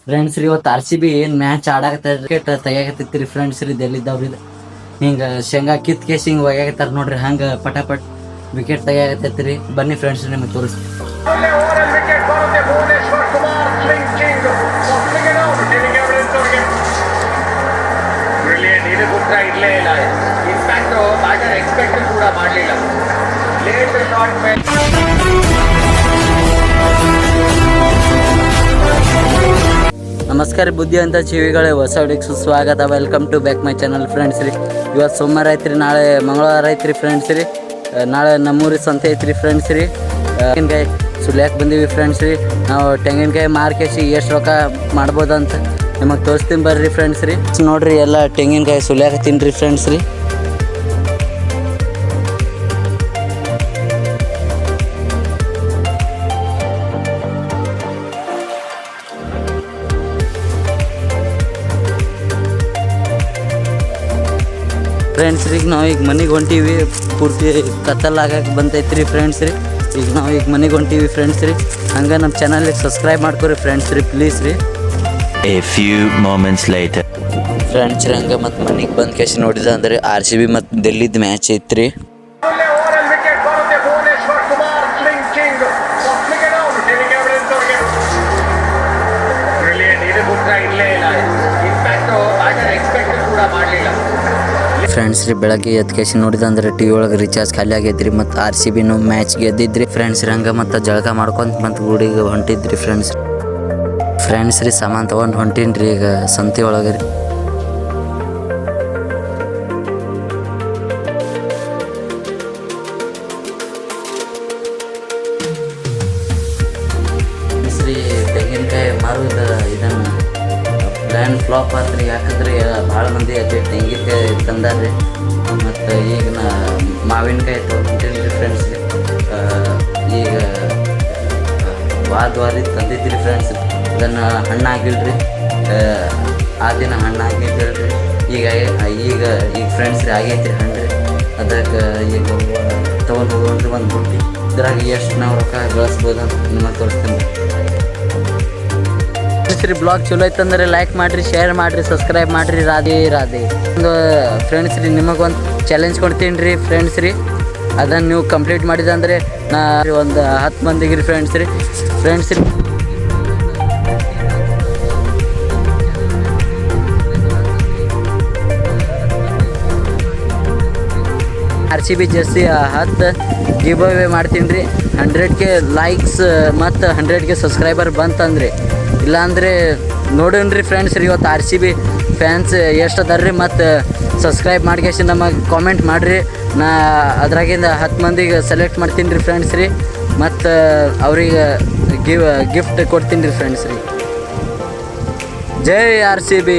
Friends ರೀ ಇವತ್ತು RCB ಏನು ಮ್ಯಾಚ್ ಆಡಾಕತ್ತ ತೆಗಿಯಾಕತ್ತೈತಿ ಫ್ರೆಂಡ್ಸ್ ರೀ ಎಲ್ಲಿದ್ದವ್ರಿ ಹಿಂಗೆ ಶೇಂಗಾ ಕಿತ್ಕೇಸಿ ಹಿಂಗೆ ಒಯ್ಯಾಕತ್ತಾರ ನೋಡ್ರಿ ಹಂಗೆ ಪಟಾಪಟ್ ವಿಕೆಟ್ ತೆಗಿಯಾಕತ್ತೈತಿ ರೀ. ಬನ್ನಿ ಫ್ರೆಂಡ್ಸ್ ನಿಮಗೆ ತೋರಿಸ್ತೀನಿ. ಇರಲೇ ಇಲ್ಲ. ಇನ್ಫ್ಯಾಕ್ಟ್ ಬ್ಯಾಟರ್ ಎಕ್ಸ್ಪೆಕ್ಟ್ ಕೂಡ ಮಾಡಲಿಲ್ಲ. ಲೇಟ್ ಶಾಟ್ ಮೇಲೆ ನಮಸ್ಕಾರ ಬುದ್ಧಿ ಅಂತ ಜೀವಿಗಳೇ, ಹೊಸ ವಿಡಿಯೋಕ್ಕೆ ಸುಸ್ವಾಗತ. Welcome to back my channel friends ರೀ. ಇವತ್ತು ಸೋಮವಾರ ಐತ್ರಿ, ನಾಳೆ ಮಂಗಳವಾರ ಐತ್ರಿ ಫ್ರೆಂಡ್ಸ್ ರೀ. ನಾಳೆ ನಮ್ಮೂರಿ ಸಂತೆ ಐತ್ರಿ ಫ್ರೆಂಡ್ಸ್ ರೀ. ತೆಂಗಿನಕಾಯಿ ಸುಲಿಯಾಕೆ ಬಂದೀವಿ ಫ್ರೆಂಡ್ಸ್ ರೀ. ನಾವು ತೆಂಗಿನಕಾಯಿ ಮಾರ್ಕೇಸಿ ಎಷ್ಟು ರೊಕ್ಕ ಮಾಡ್ಬೋದಂತ ನಿಮಗೆ ತೋರಿಸ್ತೀನಿ ಬರ್ರಿ ಫ್ರೆಂಡ್ಸ್ ರೀ. ನೋಡ್ರಿ ಎಲ್ಲ ತೆಂಗಿನಕಾಯಿ ಸುಲಿಯಾಕತ್ತೀನಿ ರೀ ಫ್ರೆಂಡ್ಸ್ ರೀ. ಫ್ರೆಂಡ್ಸ್ ರೀ ನಾವು ಈಗ ಮನೆಗೆ ಹೊಂಟೀವಿ. ಪೂರ್ತಿ ಕತ್ತಲಾಗಕ್ಕೆ ಬಂತೈತ್ರಿ ಫ್ರೆಂಡ್ಸ್ ರೀ. ಈಗ ನಾವು ಈಗ ಮನೆಗೆ ಹೊಂಟೀವಿ ಫ್ರೆಂಡ್ಸ್ ರೀ. ಹಂಗೆ ನಮ್ಮ ಚಾನಲ್ಗೆ ಸಬ್ಸ್ಕ್ರೈಬ್ ಮಾಡ್ಕೊರಿ ಫ್ರೆಂಡ್ಸ್ ರೀ, ಪ್ಲೀಸ್ ರೀ. A few moments later. Friends ರೀ ಹಂಗೆ ಮತ್ತು ಮನೆಗೆ ಬಂದು ಕೇಸಿ ನೋಡಿದ ಅಂದರೆ RCB ಮತ್ತು ಡೆಲ್ಲಿದು ಮ್ಯಾಚ್ ಐತ್ರಿ. ಇರಲೇ ಇಲ್ಲ. ಇನ್ಫ್ಯಾಕ್ಟ್ ಬ್ಯಾಟರ್ ಎಕ್ಸ್ಪೆಕ್ಟ್ ಕೂಡ ಮಾಡಲಿಲ್ಲ. ಫ್ರೆಂಡ್ಸ್ ರೀ ಬೆಳಗ್ಗೆ ಎತ್ಕೇಸಿ ನೋಡಿದ ಅಂದ್ರೆ ಟಿ ವಿ ಒಳಗೆ ರೀಚಾರ್ಜ್ ಖಾಲಿ ಆಗೈತ್ರಿ. ಮತ್ತು RCB ಮ್ಯಾಚ್ ಗೆದ್ದಿದ್ರಿ ಫ್ರೆಂಡ್ಸ್ ರೀ. ಹಂಗೆ ಮತ್ತು ಜಳಕ ಮಾಡ್ಕೊಂತ ಮತ್ತು ಗುಡಿಗೆ ಹೊಂಟಿದ್ರಿ ಫ್ರೆಂಡ್ಸ್ ರೀ. ಸಾಮಾನು ತೊಗೊಂಡು ಹೊಂಟೀನಿ ರೀ ಈಗ ಸಂತೆ ಒಳಗೆ ರೀ. ಫ್ರೆಂಡ್ಸ್ ರೀ ತೆಂಗಿನಕಾಯಿ ಮಾರುದ ಇದನ್ನು ಪ್ಲ್ಯಾನ್ ಫ್ಲಾಪ್ ಆತ್ರಿ. ಯಾಕಂದ್ರೆ ಭಾಳ ಮಂದಿ ಅದೇ ತೆಂಗಿನಕಾಯಿ ತಂದಾರ್ರಿ. ಮತ್ತು ಈಗ ನಾ ಮಾವಿನಕಾಯಿ ತೊಗೊಂಡಿನಿ ರೀ ಫ್ರೆಂಡ್ಸ್ ರೀ. ಈಗ ವಾರ ತಂದಿದ್ರಿ ಫ್ರೆಂಡ್ಸ್. ಅದನ್ನು ಹಣ್ಣಾಗಿಲ್ರಿ, ಆ ದಿನ ಹಣ್ಣಾಗಿದ್ದಿಲ್ರಿ. ಈಗ ಫ್ರೆಂಡ್ಸ್ ರೀ ಆಗೈತಿ ರೀ ಹಣ್ಣು ರೀ. ಅದಕ್ಕೆ ಈಗ ತೊಗೊಂಡು ಹೋಗ್ರಿ ಒಂದು ಬುಟ್ಟಿ. ಇದ್ರಾಗ ಎಷ್ಟು ನಾವು ರೊಕ್ಕ ಗಳಿಸ್ಬೋದು ಅಂತ ನಿಮಗೆ ತೋರಿಸ್ತೀನಿ ರೀ. ಬ್ಲಾಗ್ ಚಲೋ ಐತಂದ್ರೆ ಲೈಕ್ ಮಾಡಿರಿ, ಶೇರ್ ಮಾಡಿರಿ, ಸಬ್ಸ್ಕ್ರೈಬ್ ಮಾಡಿರಿ. ರಾಧೆ ಒಂದು ಫ್ರೆಂಡ್ಸ್ ರೀ ನಿಮಗೊಂದು ಚಾಲೆಂಜ್ ಕೊಡ್ತೀನಿ ರೀ ಫ್ರೆಂಡ್ಸ್ ರೀ. ಅದನ್ನು ನೀವು ಕಂಪ್ಲೀಟ್ ಮಾಡಿದಂದರೆ ನಾ ಒಂದು 10 ಮಂದಿಗೆ ರೀ ಫ್ರೆಂಡ್ಸ್ ರೀ. RCB ಜರ್ಸಿ 10 ಗಿವ್ ಅವೇ ಮಾಡ್ತೀನಿ ರೀ. 100K ಲೈಕ್ಸ್ ಮತ್ತು 100K ಸಬ್ಸ್ಕ್ರೈಬರ್ ಬಂತಂದ್ರಿ. ಇಲ್ಲಾಂದರೆ ನೋಡೋಣ ರೀ ಫ್ರೆಂಡ್ಸ್ ರೀ. ಇವತ್ತು RCB ಫ್ಯಾನ್ಸ್ ಎಷ್ಟು ಅದಾರ ರೀ. ಮತ್ತು ಸಬ್ಸ್ಕ್ರೈಬ್ ಮಾಡ್ಕೇಸಿ ನಮಗೆ ಕಾಮೆಂಟ್ ಮಾಡಿರಿ. ನಾ ಅದ್ರಾಗಿಂದ 10 ಮಂದಿಗೆ ಸೆಲೆಕ್ಟ್ ಮಾಡ್ತೀನಿ ರೀ ಫ್ರೆಂಡ್ಸ್ ರೀ. ಮತ್ತು ಅವ್ರಿಗೆ ಗಿಫ್ಟ್ ಕೊಡ್ತೀನಿ ರೀ ಫ್ರೆಂಡ್ಸ್ ರೀ. ಜೈ RCB.